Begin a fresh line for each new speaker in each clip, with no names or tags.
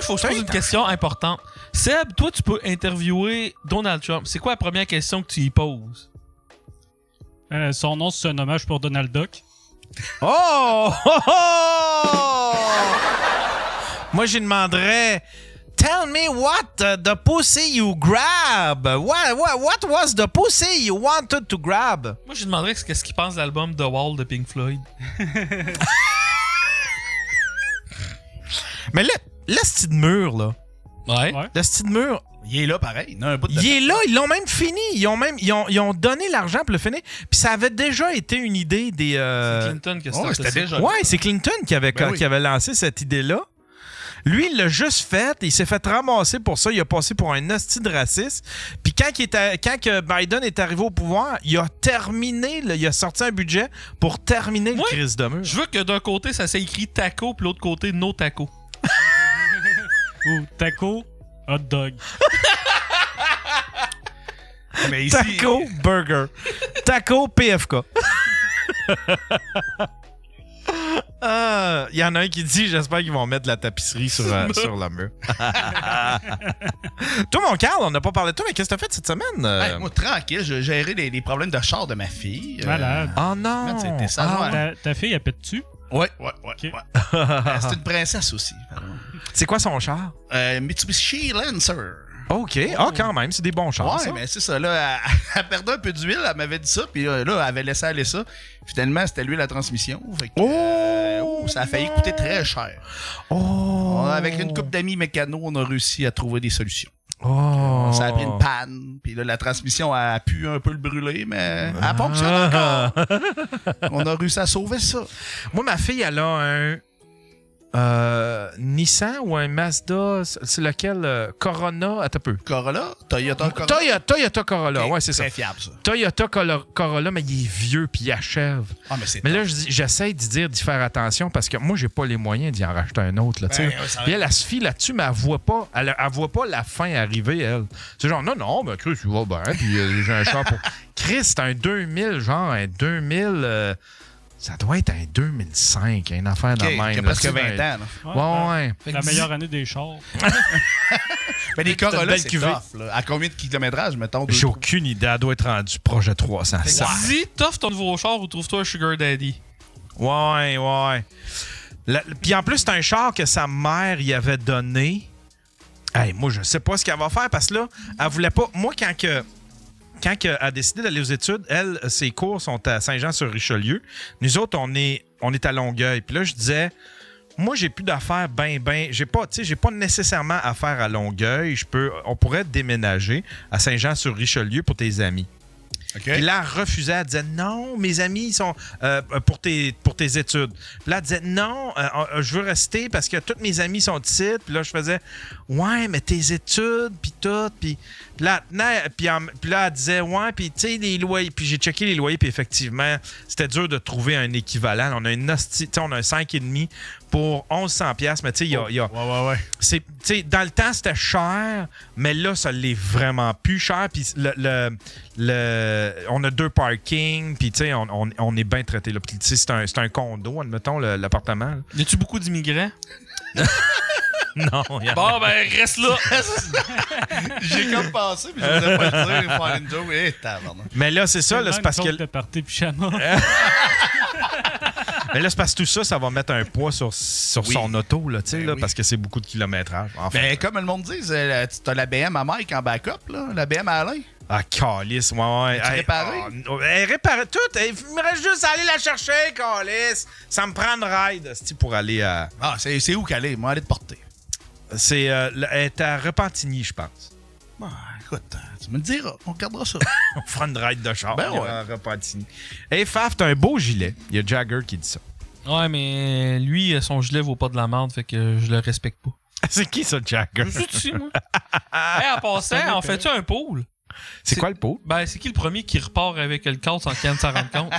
faut que je pose une question importante. Seb, toi, tu peux interviewer Donald Trump. C'est quoi la première question que tu y poses?
Son nom, c'est un hommage pour Donald Duck.
Oh! Moi, j'y demanderais... Tell me what the pussy you grab. What was the pussy you wanted to grab?
Moi, je lui demanderais qu'est-ce qu'il pense de l'album The Wall de Pink Floyd.
Mais là, ce petit mur, là.
Ouais.
Le petit mur...
Il est là, pareil. Il a un bout de
Il est là, ils l'ont même fini. Ils ont donné l'argent pour le finir. Puis ça avait déjà été une idée des...
C'est Clinton qui a starté
c'était
ça.
déjà...
Ouais, c'est Clinton qui avait lancé cette idée-là. Lui, il l'a juste fait. Il s'est fait ramasser pour ça. Il a passé pour un hostie de raciste. Puis quand que Biden est arrivé au pouvoir, il a terminé, il a sorti un budget pour terminer le crise de mur.
Je veux que d'un côté, ça s'est écrit taco, puis l'autre côté, no taco.
Ou taco, hot dog.
Mais ici,
Taco Burger. Taco PFK. Il y en a un qui dit, j'espère qu'ils vont mettre de la tapisserie sur le mur. Toi, mon Carl, on n'a pas parlé de toi, mais qu'est-ce que t'as fait cette semaine?
hey, moi, tranquille, je gérais les problèmes de char de ma fille.
Malade.
Oh non!
C'était ça.
Ta fille, elle pète dessus?
Ouais.
Ok.
C'est une princesse aussi.
C'est quoi son char?
Mitsubishi Lancer.
OK. Ah, quand même, c'est des bons chars.
Ouais,
ça.
mais c'est ça. Là, elle perdait un peu d'huile, elle m'avait dit ça, puis là, elle avait laissé aller ça. Finalement, c'était lui la transmission. Fait que, ça a failli coûter très cher. Avec une couple d'amis mécanos, on a réussi à trouver des solutions. Ça a pris une panne, puis là, la transmission a pu un peu le brûler, mais elle fonctionne encore. On a réussi à sauver ça.
Moi, ma fille, elle a un Nissan ou un Mazda, c'est lequel? Corona, attends un peu.
Corolla? Toyota Corolla?
Toyota Corolla, ouais, c'est ça.
Très fiable, ça.
Toyota Corolla, mais il est vieux puis il achève.
Ah, mais c'est
Mais là, j'essaie d'y faire attention parce que moi, j'ai pas les moyens d'y en racheter un autre. Là, puis elle se fie là-dessus, mais elle voit pas la fin arriver, elle. C'est genre, non, mais Chris, il va bien, puis j'ai un char pour... Chris, c'est un 2000, genre un 2000... ça doit être un 2005, une affaire de même.
Il y a
là,
presque
tu sais,
20 ans. Là.
Ouais.
La meilleure année des chars.
Mais les Corolla,
belle
c'est
cuvée.
tough. Là. À combien de kilométrage, mettons?
J'ai aucune idée. Elle doit être rendue projet 300.
Dis, t'offres ton nouveau char ou trouve-toi un sugar daddy?
Ouais. Puis en plus, c'est un char que sa mère y avait donné. Hey, moi, je sais pas ce qu'elle va faire parce que là, elle voulait pas... Moi, quand elle a décidé d'aller aux études, elle, ses cours sont à Saint-Jean-sur-Richelieu. Nous autres, on est à Longueuil. Puis là, je disais, moi, j'ai plus d'affaires j'ai pas nécessairement affaires à Longueuil. On pourrait déménager à Saint-Jean-sur-Richelieu pour tes amis.
Okay.
Puis là, elle refusait. Elle disait non, mes amis ils sont pour tes études. Puis là, elle disait non, je veux rester parce que tous mes amis sont ici. Puis là, je faisais ouais, mais tes études, puis tout. Puis là, elle disait ouais, puis tu sais, les loyers. Puis j'ai checké les loyers, puis effectivement, c'était dur de trouver un équivalent. On a on a un 5,5 pour 1100$, mais tu sais, il y a.
Ouais.
Dans le temps, c'était cher, mais là, ça l'est vraiment plus cher. Puis on a 2 parkings, puis tu sais, on est bien traité. Là. Puis tu sais, c'est un condo, admettons, l'appartement.
Y a-tu beaucoup d'immigrants?
Non,
Bon, ben, reste là.
J'ai comme pensé, mais je voulais pas le dire, faire une joke.
Mais là, c'est ça, là, c'est parce que.
de party pyjama.
Mais là, c'est parce que tout ça, ça va mettre un poids sur son auto, là, tu sais, là, parce que c'est beaucoup de kilométrage. Enfin.
Ben, comme le monde dit, t'as la BM à Mike en backup, là, la BM à Alain.
Ah, calice, ouais.
Tu réparé?
Elle répare tout. Il me reste juste à aller la chercher, calice. Ça me prend une ride, pour aller à...
Ah, c'est où qu'elle est? Moi, aller te porter.
Elle est à Repentigny, je pense.
Ah, écoute, tu me le diras. On regardera ça.
On fera une ride de char.
Ben ouais.
À Repentigny. Hey, Faf, t'as un beau gilet. Il y a Jagger qui dit ça.
Ouais, mais lui, son gilet vaut pas de la merde, fait que je le respecte pas.
C'est qui, ça, Jagger?
Je suis dessus, moi. Hey, en passant, en fait-tu un pool?
C'est quoi le pot?
Ben, c'est qui le premier qui repart avec le cadre sans qu'il s'en rende compte?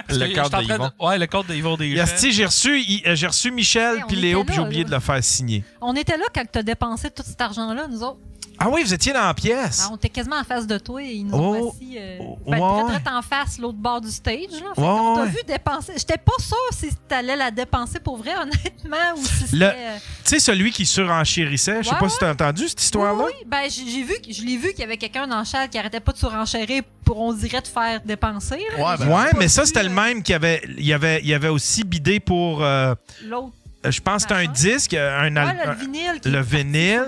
Le cadre de Yvon.
Ouais, le cadre de Yvon Deschamps.
Yasti, j'ai reçu Michel
Hey, on
puis Léo,
était
puis j'ai
là,
oublié
là.
de le faire signer.
On était là quand tu as dépensé tout cet argent-là, nous autres.
Ah oui, vous étiez dans la pièce.
Alors, on était quasiment en face de toi et ils nous ont assis très en face, l'autre bord du stage. Là. Fait qu'on t'a vu dépenser. J'étais pas sûre si t'allais la dépenser pour vrai, honnêtement, ou si c'était...
Tu sais, celui qui surenchérissait, je sais pas si t'as entendu cette histoire-là.
Oui, ben je l'ai vu qu'il y avait quelqu'un dans le chat qui arrêtait pas de surenchérir pour, on dirait, te faire dépenser. Là.
Ouais, mais ça, c'était le même qui il avait aussi bidé pour...
L'autre.
Je pense que c'était un disque,
le vinyle.
Le vinyle.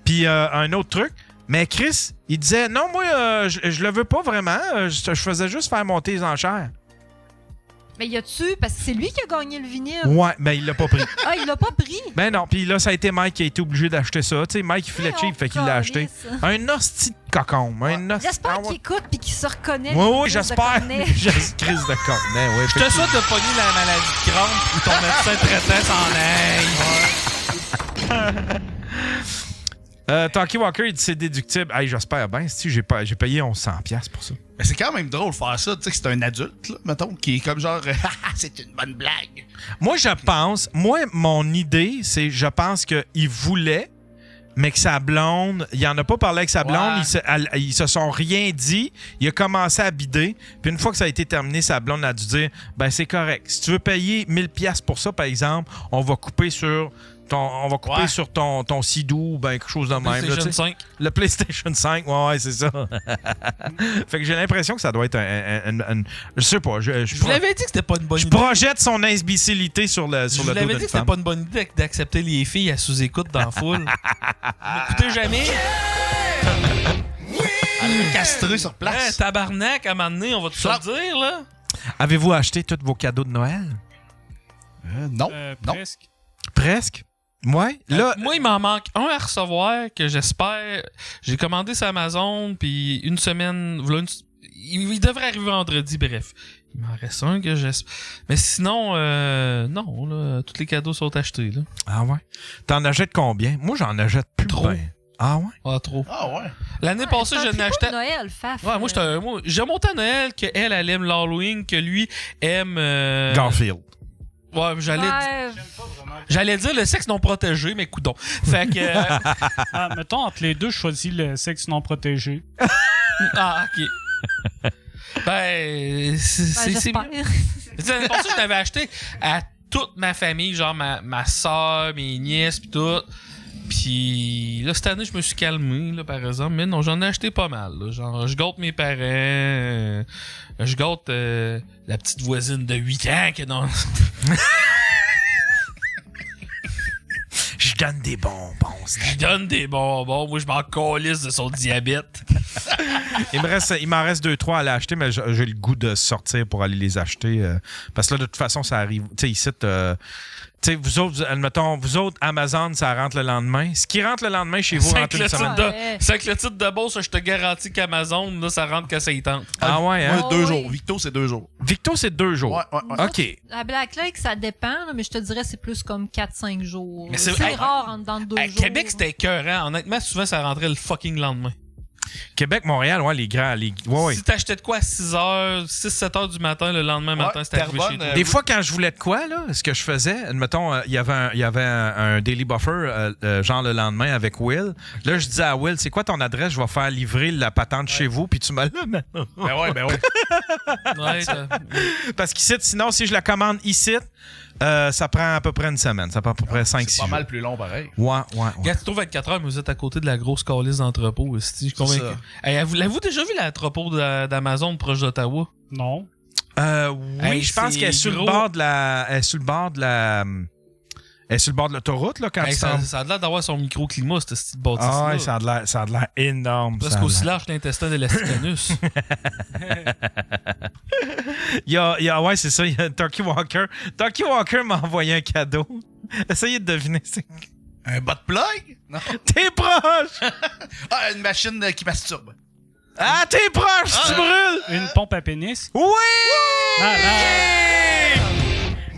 Puis un autre truc. Mais Chris, il disait, non, moi, je le veux pas vraiment. Je faisais juste faire monter les enchères.
Mais y a-tu... Parce que c'est lui qui a gagné le vinyle.
Ouais, mais il l'a pas pris.
Ah, il l'a pas pris?
Ben non, puis là, ça a été Mike qui a été obligé d'acheter ça. Tu sais, Mike, il filait cheap, fait qu'il l'a acheté. Un hostie de cocon.
J'espère qu'il écoute puis qu'il se reconnaît.
Oui, j'espère. Juste crise de cornet, oui.
Je te souhaite de pogner la maladie de Crohn ou ton médecin traitant s'en aille.
Talkie Walker, il dit c'est déductible. Hey, j'espère bien. Si j'ai payé 1100$ pour ça.
Mais c'est quand même drôle de faire ça. Tu sais que c'est un adulte, là, mettons, qui est comme genre, c'est une bonne blague.
Moi, mon idée, c'est, je pense qu'il voulait, mais que sa blonde, il en a pas parlé avec sa blonde, ils se sont rien dit, il a commencé à bider, puis une fois que ça a été terminé, sa blonde a dû dire, ben c'est correct. Si tu veux payer 1000$ pour ça, par exemple, on va couper sur ton Sidou, ben quelque chose de même.
PlayStation 5.
Le PlayStation 5, ouais, c'est ça. Fait que j'ai l'impression que ça doit être je sais pas. Je
vous l'avais dit que c'était pas une bonne idée.
Je projette son imbécilité sur le dos
Je vous l'avais dit que c'était pas une bonne idée d'accepter les filles à sous-écoute dans la foule. Écoutez jamais.
Elle est castrée sur place.
Tabarnak, à un moment donné, on va tout ça dire, là.
Avez-vous acheté tous vos cadeaux de Noël?
Non.
Presque.
Presque? Ouais. Là,
moi, il m'en manque un à recevoir que j'espère. J'ai commandé sur Amazon, puis une semaine. Il devrait arriver vendredi, bref. Il m'en reste un que j'espère. Mais sinon, non, là, tous les cadeaux sont achetés. Là.
Ah ouais? T'en achètes combien? Moi, j'en achète plus.
Trop.
Ben. Ah ouais?
Ah, trop.
Ah ouais?
L'année passée, je n'ai acheté.
Noël, Faf.
Ouais, moi, j'ai monté à Noël qu'elle aime l'Halloween, que lui aime.
Garfield.
Ouais, j'allais dire le sexe non protégé, mais coudon. Fait que.
Mettons, entre les deux, je choisis le sexe non protégé.
Ah, ok. Ben,
j'espère.
L'année passée, je l'avais acheté à toute ma famille, genre ma soeur, mes nièces, pis tout. Puis là, cette année, je me suis calmé, là, par exemple. Mais non, j'en ai acheté pas mal. Là. Genre, je gâte mes parents. Je gâte la petite voisine de 8 ans qui est dans...
Je donne des bonbons.
Je donne des bonbons. Moi, je m'en calisse de son diabète.
Il m'en reste 2-3 à aller acheter, mais j'ai le goût de sortir pour aller les acheter. Parce que là, de toute façon, ça arrive. Tu sais, ici, tu sais, vous autres, admettons, Amazon, ça rentre le lendemain. Ce qui rentre le lendemain chez vous rentre une semaine.
C'est avec le titre de bourse, je te garantis qu'Amazon, là, ça rentre que ça y tente.
Ah ouais, hein?
Moi, 2 jours. Victo, c'est 2 jours.
Victo, c'est 2 jours.
Ouais.
OK.
La Black Lake, ça dépend, là, mais je te dirais c'est plus comme 4-5 jours.
Mais
c'est rare en dedans de 2 jours.
Québec, c'était écœurant. Honnêtement, souvent, ça rentrait le fucking lendemain.
Québec, Montréal, ouais, les grands. Ouais.
Si t'achetais de quoi à 6-7 heures du matin, le lendemain matin, c'était arrivé chez toi.
Des fois, quand je voulais de quoi, là, ce que je faisais, admettons, il y avait un Daily Buffer, genre le lendemain avec Will. Là, je disais à Will, c'est quoi ton adresse? Je vais faire livrer la patente chez vous, puis tu me l'as.
Ben ouais.
Parce qu'ici, sinon, si je la commande ici, ça prend à peu près une semaine. Ça prend à peu près 5-6 jours.
C'est pas mal plus long, pareil.
Ouais.
Regarde, tu trouves 24 heures, mais vous êtes à côté de la grosse calice d'entrepôt. Je suis convaincu. Hey, avez-vous déjà vu l'entrepôt d'Amazon proche d'Ottawa?
Non.
Oui,
je pense qu'elle est sur le bord de la... Elle est sur le bord de l'autoroute, là, quand tu
ça a l'air d'avoir son microclimat, cette petite bâtisse-là.
Ah ouais, ça a l'air énorme.
Parce qu'aussi large l'intestin de l'Asticanus.
Ouais, c'est ça. Il y a Turkey Walker. Turkey Walker m'a envoyé un cadeau. Essayez de deviner.
Un bot plug? Non.
T'es proche!
Ah, une machine qui masturbe.
Ah, t'es proche! Tu brûles!
Une pompe à pénis?
Oui!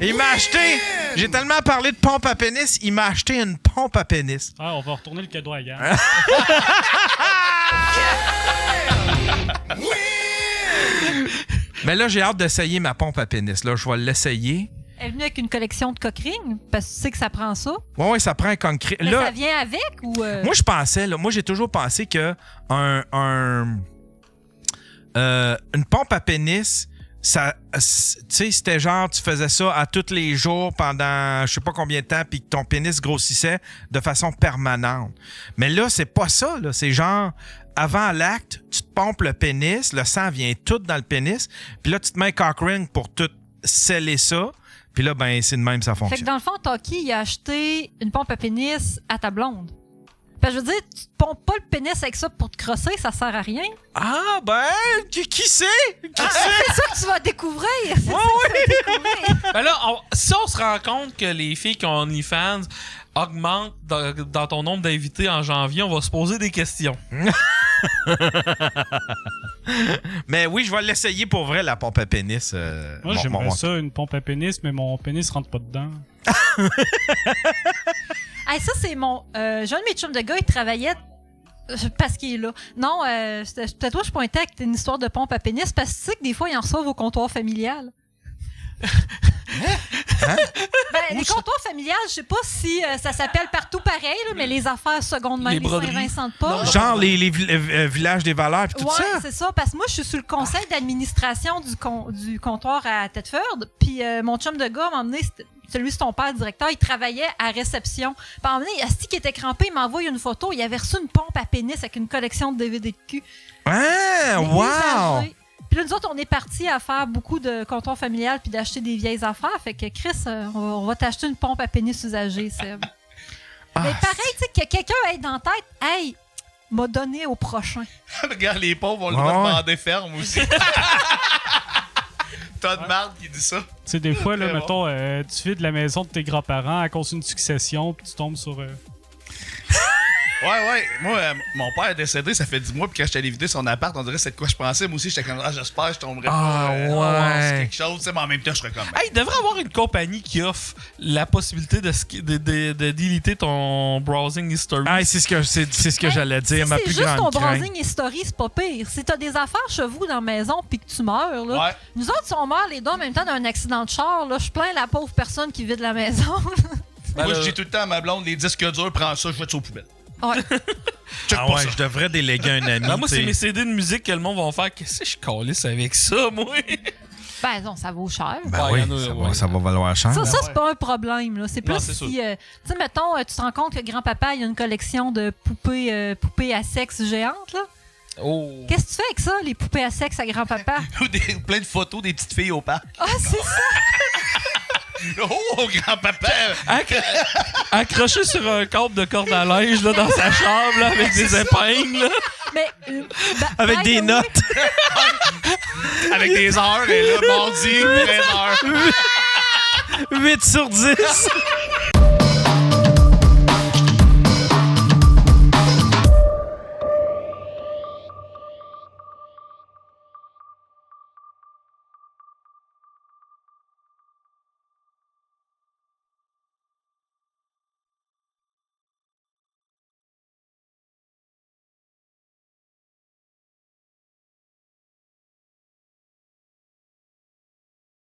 Il m'a acheté... J'ai tellement parlé de pompe à pénis, il m'a acheté une pompe à pénis.
Ah, on va retourner le cadeau à Yann.
Mais là, j'ai hâte d'essayer ma pompe à pénis. Là, je vais l'essayer.
est venue avec une collection de coquerings, parce que tu sais que ça prend ça.
Ouais, ça prend un concret.
Mais
Là,
ça vient avec ou...
moi, je pensais, moi, j'ai toujours pensé que une pompe à pénis, ça, tu sais, c'était genre, tu faisais ça à tous les jours pendant je sais pas combien de temps, puis que ton pénis grossissait de façon permanente. Mais là, c'est pas ça, là. C'est genre, avant l'acte, tu te pompes le pénis, le sang vient tout dans le pénis, puis là, tu te mets un cock ring pour tout sceller ça, puis là, ben, c'est de même, ça
Fait que
fonctionne.
dans le fond, Taki, il a acheté une pompe à pénis à ta blonde. Parce que je veux dire, tu te pompes pas le pénis avec ça pour te crosser, ça sert à rien.
Ah, ben, qui sait? Qui sait?
C'est ça que tu vas découvrir. C'est ça que tu vas découvrir.
Ben là, si on se rend compte que les filles qui ont OnlyFans augmentent dans ton nombre d'invités en janvier, on va se poser des questions.
Mais oui, je vais l'essayer pour vrai, la pompe à pénis.
Moi, j'aimerais ça, une pompe à pénis, mais mon pénis rentre pas dedans.
Hey, ça, c'est mon... j'ai un de mes chums de gars, il travaillait... Parce qu'il est là. Non, peut-être toi, je pointais avec une histoire de pompe à pénis, parce que tu sais que des fois, ils en reçoivent au comptoir familial.
Hein?
Ben, les comptoirs familiales, je sais pas si ça s'appelle partout pareil, là, mais les affaires secondes main,
Les
les
broderies.
Saint-Vincent-de-Paul.
Genre les villages des valeurs pis tout
Ouais,
ça.
c'est ça. Parce que moi, je suis sur le conseil d'administration du comptoir à Thetford. Puis mon chum de gars m'a emmené, celui de ton père, directeur, il travaillait à réception. Puis à un moment donné, Asti qui était crampé, il m'envoie une photo. Il avait reçu une pompe à pénis avec une collection de DVD de cul.
Ah, wow!
Usagés. Puis là, nous autres, on est partis à faire beaucoup de comptoir familial puis d'acheter des vieilles affaires. Fait que Chris, on va t'acheter une pompe à pénis usagée, Seb. Mais pareil, tu sais, que quelqu'un ait dans la tête, hey, m'a donné au prochain.
Regarde, les pauvres ont le droit de demander ferme aussi. T'as de marde qui dit ça.
Tu sais, des fois, là,
Très
mettons, tu vides la maison de tes grands-parents à cause d'une succession, puis tu tombes sur...
Ouais. Moi, mon père est décédé, ça fait 10 mois, puis quand j'étais allé vider son appart, on dirait c'est de quoi je pensais. Moi aussi, j'étais comme, j'espère que je tomberais pas.
ouais.
C'est quelque chose, tu sais, mais en même temps, je serais comme.
Hey, il devrait avoir une compagnie qui offre la possibilité de déliter ton browsing history.
Ah, c'est ce que j'allais dire,
Si
ma
c'est
plus
juste ton
grande crainte.
browsing history, c'est pas pire. Si t'as des affaires chez vous dans la maison puis que tu meurs, là,
Ouais.
nous autres, si on meurt les deux en même temps d'un accident de char, là, je plains la pauvre personne qui vide la maison.
Ben,
Moi,
là-
je dis tout le temps à ma blonde, les disques durs, prends ça, je vais te aux poubelles.
Ouais.
Check
Ah
pas
ouais,
ça.
je devrais déléguer un ami.
Ben, moi, c'est
t'sais.
mes CD de musique que le monde va faire. Qu'est-ce que je calisse avec ça, moi?
Ben non, ça vaut cher.
Ben
Ouais,
oui,
y en a,
ça,
ouais.
ça va valoir cher.
Ça,
là.
c'est pas un problème. Là. C'est plus
Non, c'est
si, tu sais, mettons, tu te rends compte que grand-papa, il a une collection de poupées à sexe géantes. Là.
Oh.
Qu'est-ce que tu fais avec ça, les poupées à sexe à grand-papa?
Ou plein de photos des petites filles au parc.
Ah, c'est ça!
Oh, grand-papa!
Accroché sur un câble de corde à linge là, dans sa chambre là, avec des épingles. Là.
Mais,
Avec
by
des
the way,
notes.
Avec des heures, et là, mardi, 13 heures.
8 sur 10.